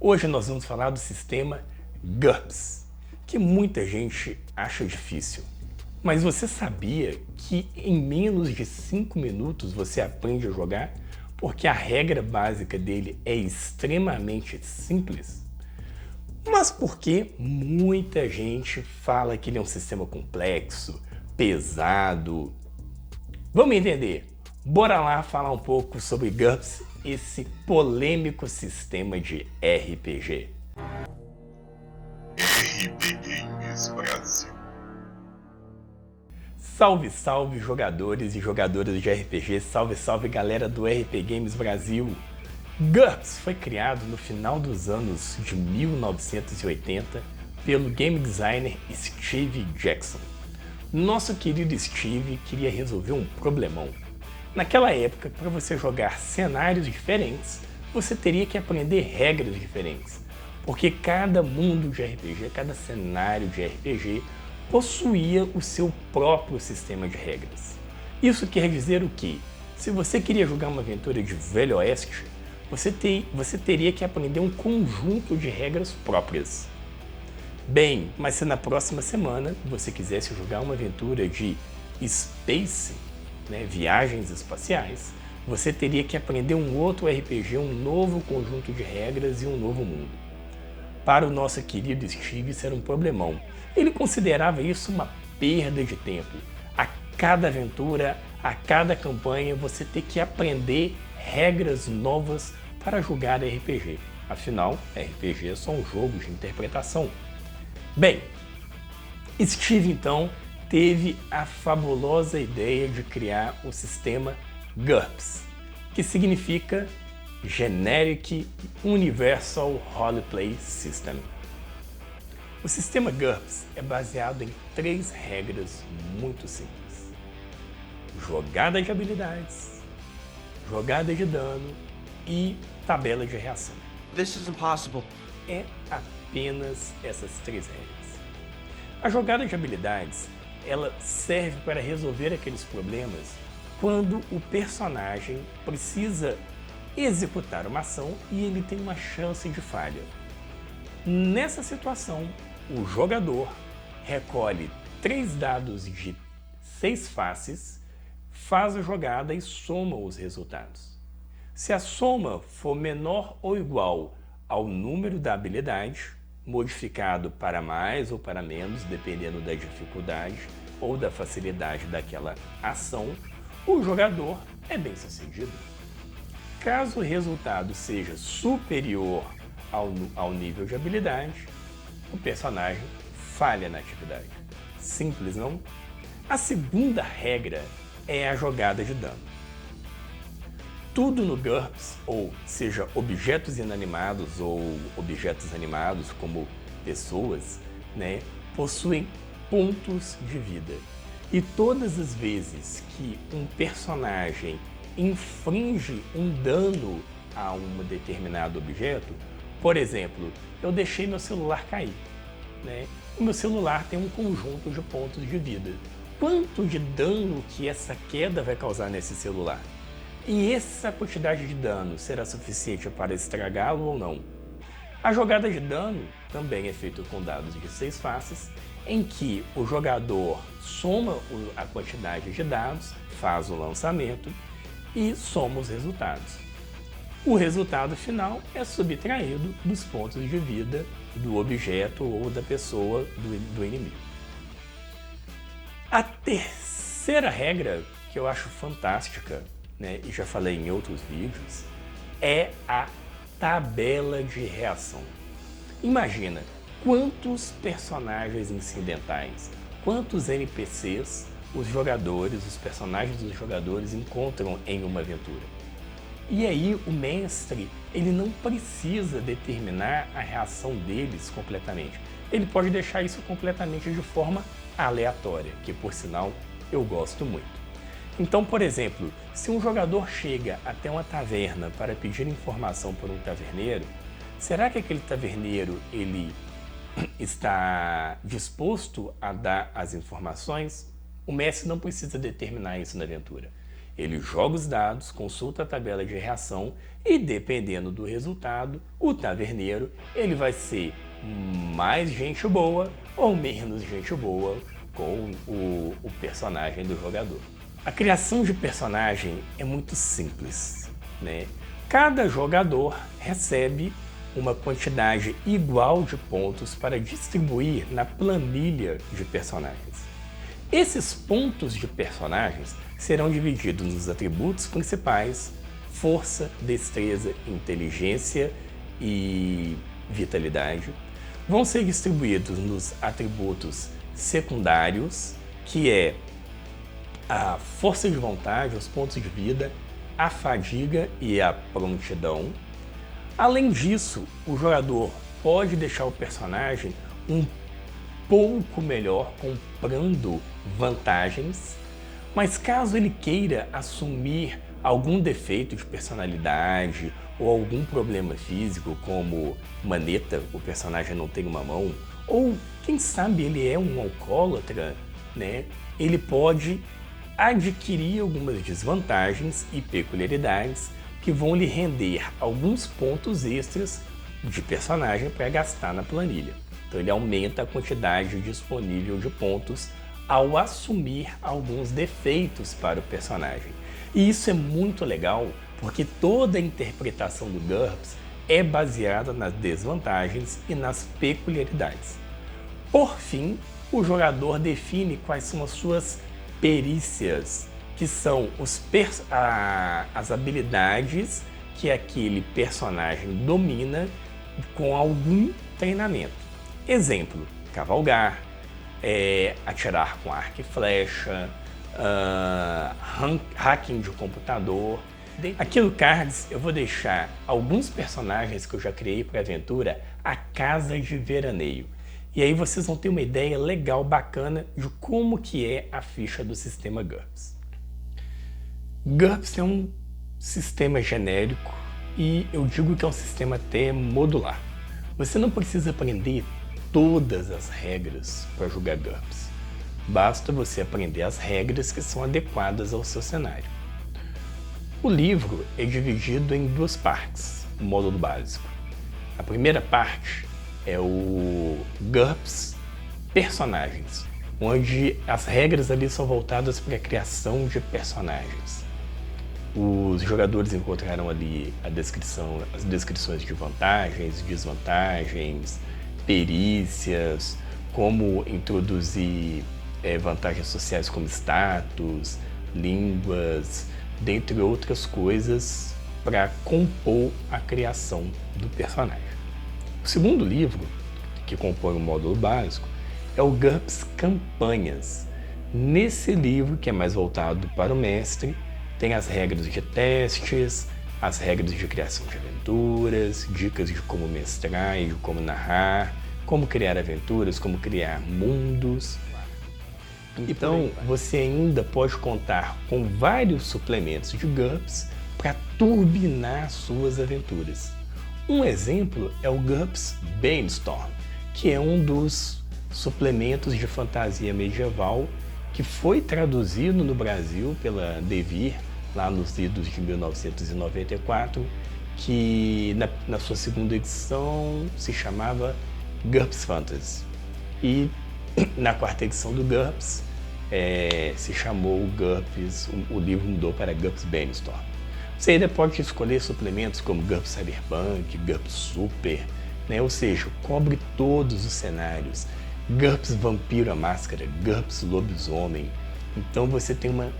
Hoje nós vamos falar do sistema GURPS, que muita gente acha difícil. Mas você sabia que em menos de 5 minutos você aprende a jogar? Porque a regra básica dele é extremamente simples? Mas por que muita gente fala que ele é um sistema complexo, pesado? Vamos entender. Bora lá falar um pouco sobre GURPS, esse polêmico sistema de RPG. RP Games Brasil. Salve, salve jogadores e jogadoras de RPG, salve, salve galera do RP Games Brasil. GURPS foi criado no final dos anos de 1980 pelo game designer Steve Jackson. Nosso querido Steve queria resolver um problemão. Naquela época, para você jogar cenários diferentes, você teria que aprender regras diferentes, porque cada mundo de RPG, cada cenário de RPG, possuía o seu próprio sistema de regras. Isso quer dizer o quê? Se você queria jogar uma aventura de Velho Oeste, você teria que aprender um conjunto de regras próprias. Bem, mas se na próxima semana você quisesse jogar uma aventura de Space, viagens espaciais, você teria que aprender um outro RPG, um novo conjunto de regras e um novo mundo. Para o nosso querido Steve, isso era um problemão. Ele considerava isso uma perda de tempo. A cada aventura, a cada campanha, você tem que aprender regras novas para jogar RPG. Afinal, RPG é só um jogo de interpretação. Bem, Steve então teve a fabulosa ideia de criar o sistema GURPS, que significa Generic Universal Roleplay System. O sistema GURPS é baseado em 3 regras muito simples: jogada de habilidades, jogada de dano e tabela de reação. This is impossible. É apenas essas 3 regras. A jogada de habilidades, ela serve para resolver aqueles problemas quando o personagem precisa executar uma ação e ele tem uma chance de falha. Nessa situação, o jogador recolhe 3 dados de 6 faces, faz a jogada e soma os resultados. Se a soma for menor ou igual ao número da habilidade, modificado para mais ou para menos, dependendo da dificuldade ou da facilidade daquela ação, o jogador é bem sucedido. Caso o resultado seja superior ao nível de habilidade, o personagem falha na atividade. Simples, não? A segunda regra é a jogada de dano. Tudo no GURPS, ou seja, objetos inanimados ou objetos animados como pessoas, possuem pontos de vida. E todas as vezes que um personagem inflige um dano a um determinado objeto, por exemplo, eu deixei meu celular cair, O meu celular tem um conjunto de pontos de vida. Quanto de dano que essa queda vai causar nesse celular? E essa quantidade de dano será suficiente para estragá-lo ou não? A jogada de dano também é feita com dados de 6 faces, em que o jogador soma a quantidade de dados, faz o lançamento e soma os resultados. O resultado final é subtraído dos pontos de vida do objeto ou da pessoa do inimigo. A terceira regra, que eu acho fantástica, e já falei em outros vídeos, é a tabela de reação. Imagina quantos personagens incidentais, quantos NPCs os personagens dos jogadores encontram em uma aventura. E aí o mestre, ele não precisa determinar a reação deles completamente. Ele pode deixar isso completamente de forma aleatória, que por sinal eu gosto muito. Então, por exemplo, se um jogador chega até uma taverna para pedir informação por um taverneiro, será que aquele taverneiro ele está disposto a dar as informações? O mestre não precisa determinar isso na aventura. Ele joga os dados, consulta a tabela de reação e, dependendo do resultado, o taverneiro ele vai ser mais gente boa ou menos gente boa com o personagem do jogador. A criação de personagem é muito simples, né? Cada jogador recebe uma quantidade igual de pontos para distribuir na planilha de personagens. Esses pontos de personagens serão divididos nos atributos principais: força, destreza, inteligência e vitalidade. Vão ser distribuídos nos atributos secundários, que é a força de vontade, os pontos de vida, a fadiga e a prontidão. Além disso, o jogador pode deixar o personagem um pouco melhor comprando vantagens, mas caso ele queira assumir algum defeito de personalidade ou algum problema físico, como maneta, o personagem não tem uma mão, ou quem sabe ele é um alcoólatra, né? Ele pode adquirir algumas desvantagens e peculiaridades que vão lhe render alguns pontos extras de personagem para gastar na planilha. Então ele aumenta a quantidade disponível de pontos ao assumir alguns defeitos para o personagem. E isso é muito legal porque toda a interpretação do GURPS é baseada nas desvantagens e nas peculiaridades. Por fim, o jogador define quais são as suas perícias, que são as habilidades que aquele personagem domina com algum treinamento. Exemplo: cavalgar, atirar com arco e flecha, hacking de computador. Aqui no Cards eu vou deixar alguns personagens que eu já criei para a aventura, a Casa de Veraneio. E aí vocês vão ter uma ideia legal, bacana de como que é a ficha do sistema GURPS. GURPS é um sistema genérico e eu digo que é um sistema até modular. Você não precisa aprender todas as regras para jogar GURPS. Basta você aprender as regras que são adequadas ao seu cenário. O livro é dividido em duas partes, o módulo básico. A primeira parte é o GURPS Personagens, onde as regras ali são voltadas para a criação de personagens. Os jogadores encontraram ali as descrições de vantagens, desvantagens, perícias, como introduzir vantagens sociais como status, línguas, dentre outras coisas, para compor a criação do personagem. O segundo livro, que compõe o módulo básico, é o GURPS Campanhas. Nesse livro, que é mais voltado para o mestre, tem as regras de testes, as regras de criação de aventuras, dicas de como mestrar e de como narrar, como criar aventuras, como criar mundos. Então, você ainda pode contar com vários suplementos de GURPS para turbinar suas aventuras. Um exemplo é o GURPS Brainstorm, que é um dos suplementos de fantasia medieval que foi traduzido no Brasil pela Devir, lá nos idos de 1994, que na sua segunda edição se chamava GURPS Fantasy. E na quarta edição do GURPS se chamou GURPS, o livro mudou para GURPS Brainstorm. Você ainda pode escolher suplementos como GURPS Cyberpunk, GURPS Super, né? Ou seja, cobre todos os cenários. GURPS Vampiro à Máscara, GURPS Lobisomem. Então você tem uma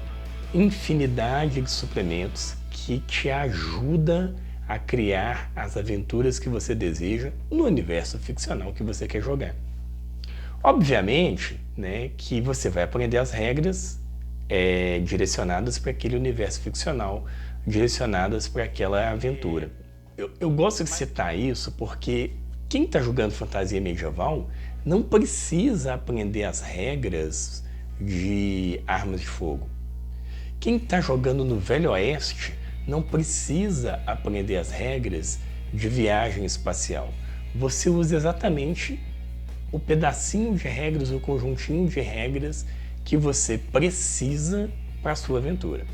infinidade de suplementos que te ajuda a criar as aventuras que você deseja no universo ficcional que você quer jogar. Obviamente, né, que você vai aprender as regras direcionadas para aquele universo ficcional, direcionadas para aquela aventura. Eu gosto de citar isso porque quem está jogando fantasia medieval não precisa aprender as regras de armas de fogo. Quem está jogando no Velho Oeste não precisa aprender as regras de viagem espacial. Você usa exatamente o pedacinho de regras, o conjuntinho de regras que você precisa para a sua aventura.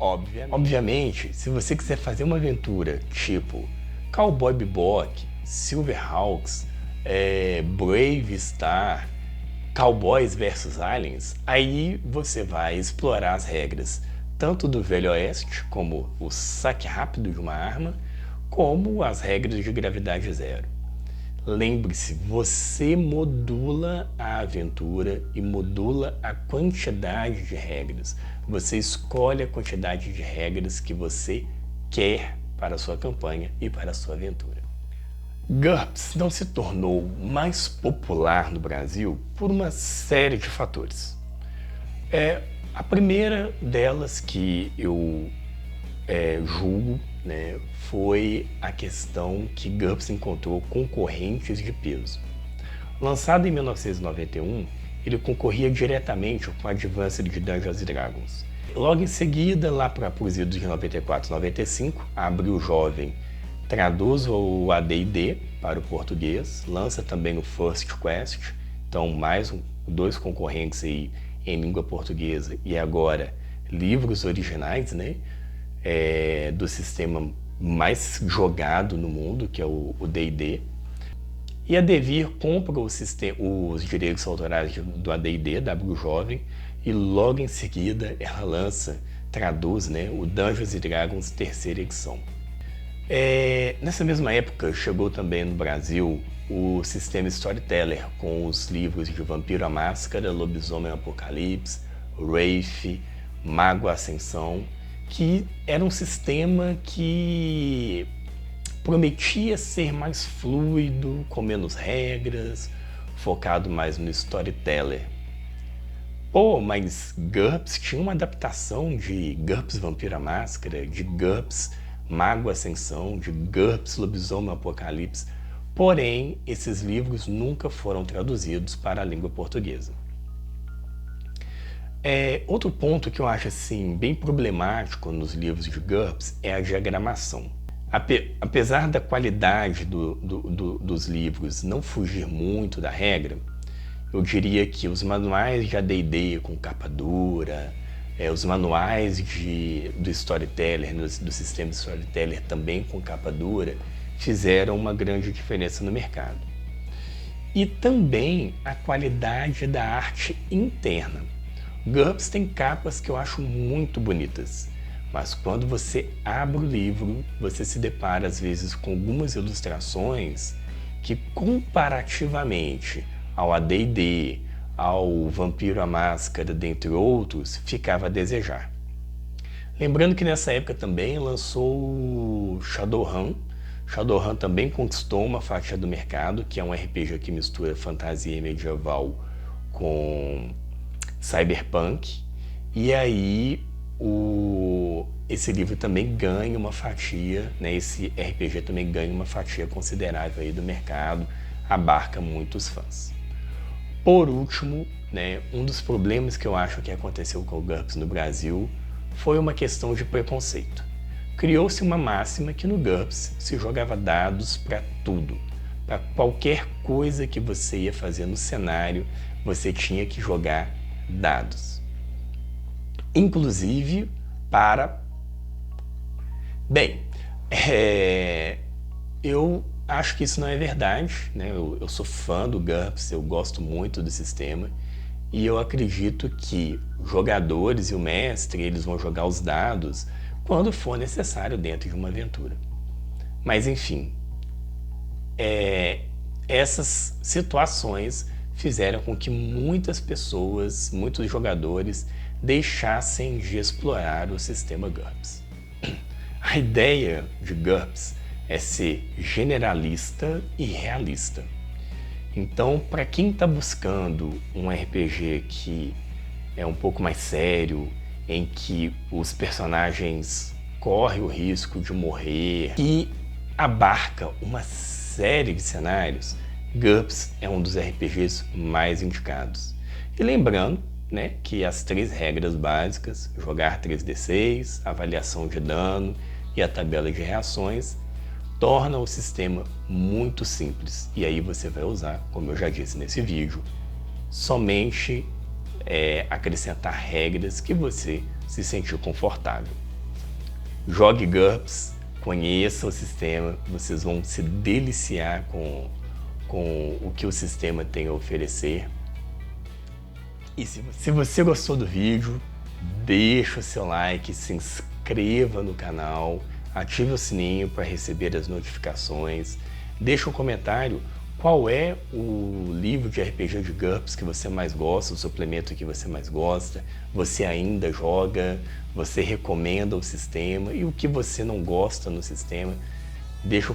Obviamente, se você quiser fazer uma aventura tipo Cowboy Bebop, Silverhawks, Brave Star, Cowboys vs Aliens, aí você vai explorar as regras tanto do Velho Oeste, como o saque rápido de uma arma, como as regras de gravidade zero. Lembre-se, você modula a aventura e modula a quantidade de regras. Você escolhe a quantidade de regras que você quer para a sua campanha e para a sua aventura. GURPS não se tornou mais popular no Brasil por uma série de fatores. A primeira delas que eu julgo, né, foi a questão que GURPS encontrou concorrentes de peso. Lançado em 1991, ele concorria diretamente com o Advanced Dungeons & Dragons. Logo em seguida, lá para os idos de 94 e 95, a Abril Jovem traduz o AD&D para o português, lança também o First Quest, então mais dois concorrentes aí em língua portuguesa e agora livros originais, né, do sistema mais jogado no mundo, que é o D&D. E a Devir compra os direitos autorais do AD&D, da Abril Jovem, e logo em seguida ela traduz, né, o Dungeons & Dragons terceira edição. Nessa mesma época chegou também no Brasil o sistema Storyteller, com os livros de Vampiro à Máscara, Lobisomem Apocalipse, Wraith, Mago Ascensão, que era um sistema que prometia ser mais fluido, com menos regras, focado mais no Storyteller. Mas GURPS tinha uma adaptação de GURPS Vampiro à Máscara, de GURPS Mago Ascensão, de GURPS Lobisomem Apocalipse, porém esses livros nunca foram traduzidos para a língua portuguesa. Outro ponto que eu acho assim, bem problemático nos livros de GURPS é a diagramação. Apesar da qualidade dos livros não fugir muito da regra, eu diria que os manuais de AD&D com capa dura, os manuais do Storyteller, do sistema Storyteller também com capa dura, fizeram uma grande diferença no mercado. E também a qualidade da arte interna. GURPS tem capas que eu acho muito bonitas, mas quando você abre o livro, você se depara às vezes com algumas ilustrações que, comparativamente ao AD&D, ao Vampiro à Máscara, dentre outros, ficava a desejar. Lembrando que nessa época também lançou o Shadowrun. Shadowrun também conquistou uma fatia do mercado, que é um RPG que mistura fantasia medieval com cyberpunk. E aí esse livro também ganha uma fatia, né? Esse RPG também ganha uma fatia considerável aí do mercado, abarca muitos fãs. Por último, né, um dos problemas que eu acho que aconteceu com o GURPS no Brasil foi uma questão de preconceito. Criou-se uma máxima que no GURPS se jogava dados para tudo. Para qualquer coisa que você ia fazer no cenário, você tinha que jogar dados. Inclusive para... Bem, eu acho que isso não é verdade, né? Eu sou fã do GURPS, eu gosto muito do sistema e eu acredito que jogadores e o mestre, eles vão jogar os dados quando for necessário dentro de uma aventura. Mas enfim, essas situações fizeram com que muitas pessoas, muitos jogadores deixassem de explorar o sistema GURPS. A ideia de GURPS é ser generalista e realista. Então, para quem está buscando um RPG que é um pouco mais sério, em que os personagens correm o risco de morrer e abarca uma série de cenários, GURPS é um dos RPGs mais indicados. E lembrando, né, que as 3 regras básicas, jogar 3d6, avaliação de dano e a tabela de reações, torna o sistema muito simples. E aí você vai usar, como eu já disse nesse vídeo, somente acrescentar regras que você se sentir confortável. Jogue GURPS, conheça o sistema, vocês vão se deliciar com o que o sistema tem a oferecer. E se você gostou do vídeo, deixa o seu like, se inscreva no canal, ative o sininho para receber as notificações, deixa um comentário qual é o livro de RPG de GURPS que você mais gosta, o suplemento que você mais gosta, você ainda joga, você recomenda o sistema e o que você não gosta no sistema, deixa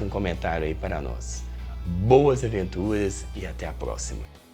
um comentário aí para nós. Boas aventuras e até a próxima!